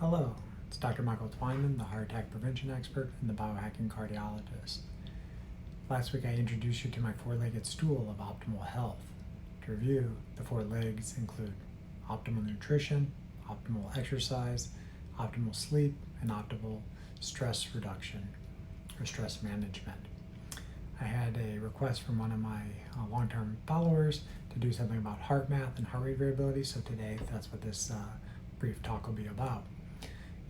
Hello, it's Dr. Michael Twyman, the heart attack prevention expert and the biohacking cardiologist. Last week I introduced you to my four-legged stool of optimal health. To review, the four legs include optimal nutrition, optimal exercise, optimal sleep, and optimal stress reduction or stress management. I had a request from one of my long-term followers to do something about HeartMath and heart rate variability, so today that's what this brief talk will be about.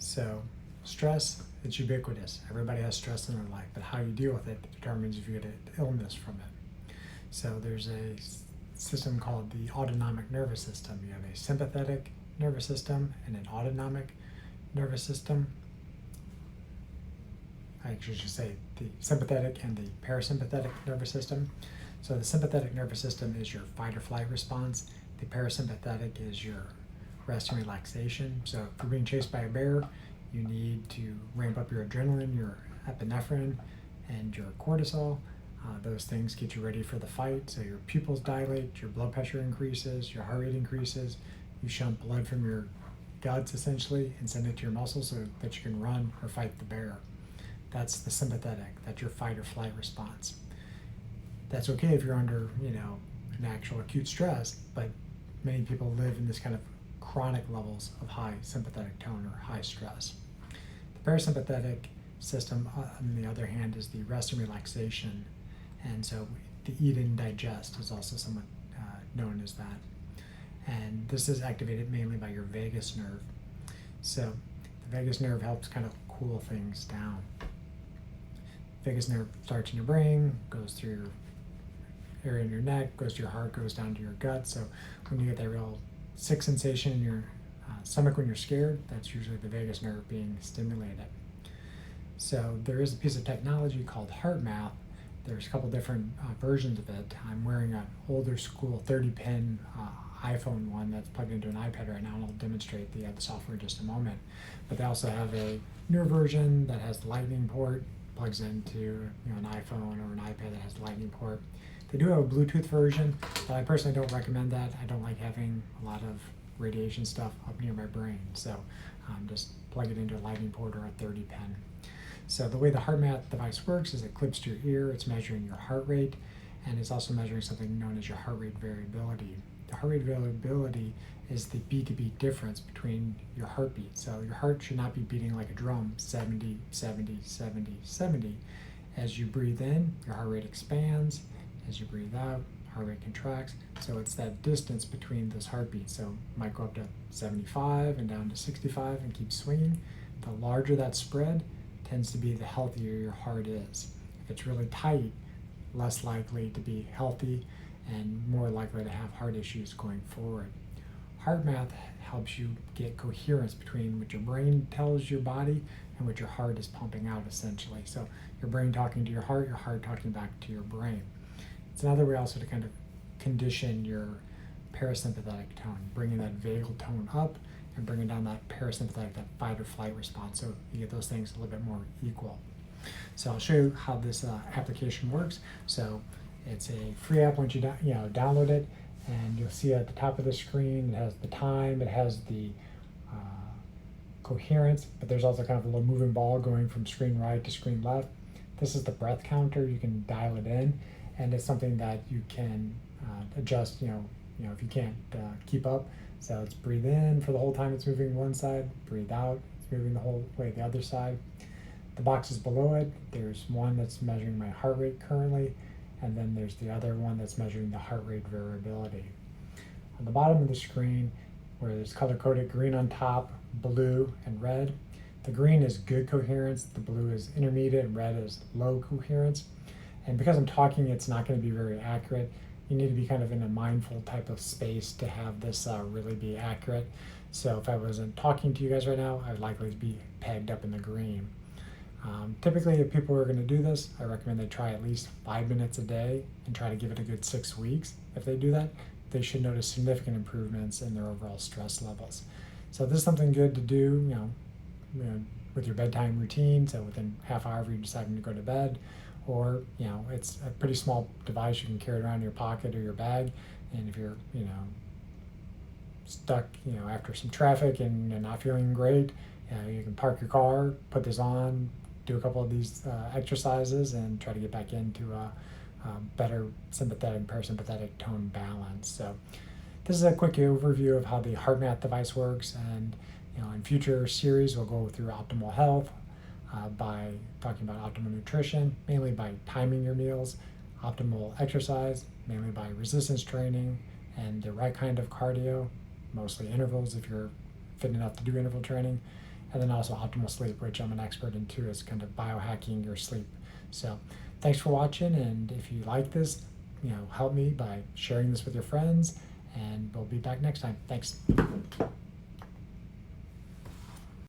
So, stress, it's ubiquitous. Everybody has stress in their life, but how you deal with it determines if you get an illness from it. So there's a system called the autonomic nervous system. You have a sympathetic nervous system and an autonomic nervous system. I actually should say the sympathetic and the parasympathetic nervous system. So the sympathetic nervous system is your fight or flight response. The parasympathetic is your rest and relaxation. So if you're being chased by a bear, you need to ramp up your adrenaline, your epinephrine, and your cortisol. Those things get you ready for the fight. So your pupils dilate, your blood pressure increases, your heart rate increases. You shunt blood from your guts essentially and send it to your muscles so that you can run or fight the bear. That's the sympathetic. That's your fight or flight response. That's okay if you're under, an actual acute stress, but many people live in this kind of chronic levels of high sympathetic tone or high stress. The parasympathetic system, on the other hand, is the rest and relaxation, and so the eat and digest is also somewhat known as that. And this is activated mainly by your vagus nerve. So the vagus nerve helps kind of cool things down. Vagus nerve starts in your brain, goes through your area in your neck, goes to your heart, goes down to your gut. So when you get that real sick sensation in your stomach when you're scared, that's usually the vagus nerve being stimulated. So there is a piece of technology called HeartMath. There's a couple different versions of it. I'm wearing an older school 30-pin iPhone one that's plugged into an iPad right now, and I'll demonstrate the software in just a moment. But they also have a newer version that has the lightning port, plugs into an iPhone or an iPad that has the lightning port. They do have a Bluetooth version, but I personally don't recommend that. I don't like having a lot of radiation stuff up near my brain. So just plug it into a lightning port or a 30-pin. So the way the HeartMath device works is it clips to your ear. It's measuring your heart rate, and it's also measuring something known as your heart rate variability. The heart rate variability is the beat to beat difference between your heartbeat. So your heart should not be beating like a drum, 70, 70, 70, 70. As you breathe in, your heart rate expands. As you breathe out, heart rate contracts. So it's that distance between those heartbeats. So it might go up to 75 and down to 65 and keep swinging. The larger that spread tends to be the healthier your heart is. If it's really tight, less likely to be healthy and more likely to have heart issues going forward. HeartMath helps you get coherence between what your brain tells your body and what your heart is pumping out essentially. So your brain talking to your heart talking back to your brain. It's another way also to kind of condition your parasympathetic tone, bringing that vagal tone up and bringing down that parasympathetic, that fight or flight response, so you get those things a little bit more equal. So I'll show you how this application works. So it's a free app. Once you download it, and you'll see at the top of the screen, it has the time, it has the coherence, but there's also kind of a little moving ball going from screen right to screen left. This is the breath counter. You can dial it in, and it's something that you can adjust, if you can't keep up. So it's breathe in for the whole time it's moving one side, breathe out, it's moving the whole way the other side. The boxes below it, there's one that's measuring my heart rate currently, and then there's the other one that's measuring the heart rate variability. On the bottom of the screen, where there's color-coded green on top, blue, and red, the green is good coherence, the blue is intermediate, and red is low coherence. And because I'm talking, it's not going to be very accurate. You need to be kind of in a mindful type of space to have this really be accurate. So if I wasn't talking to you guys right now, I'd likely be pegged up in the green. Typically, if people are going to do this, I recommend they try at least 5 minutes a day and try to give it a good 6 weeks. If they do that, they should notice significant improvements in their overall stress levels. So this is something good to do, with your bedtime routine. So within half hour, if you're deciding to go to bed, or it's a pretty small device you can carry around in your pocket or your bag. And if you're stuck, after some traffic and you're not feeling great, you can park your car, put this on, do a couple of these exercises, and try to get back into a better sympathetic and parasympathetic tone balance. So this is a quick overview of how the HeartMath device works, and in future series we'll go through optimal health by talking about optimal nutrition, mainly by timing your meals, optimal exercise, mainly by resistance training and the right kind of cardio, mostly intervals if you're fit enough to do interval training, and then also optimal sleep, which I'm an expert in too, is kind of biohacking your sleep. So thanks for watching, and if you like this, help me by sharing this with your friends, and we'll be back next time. Thanks.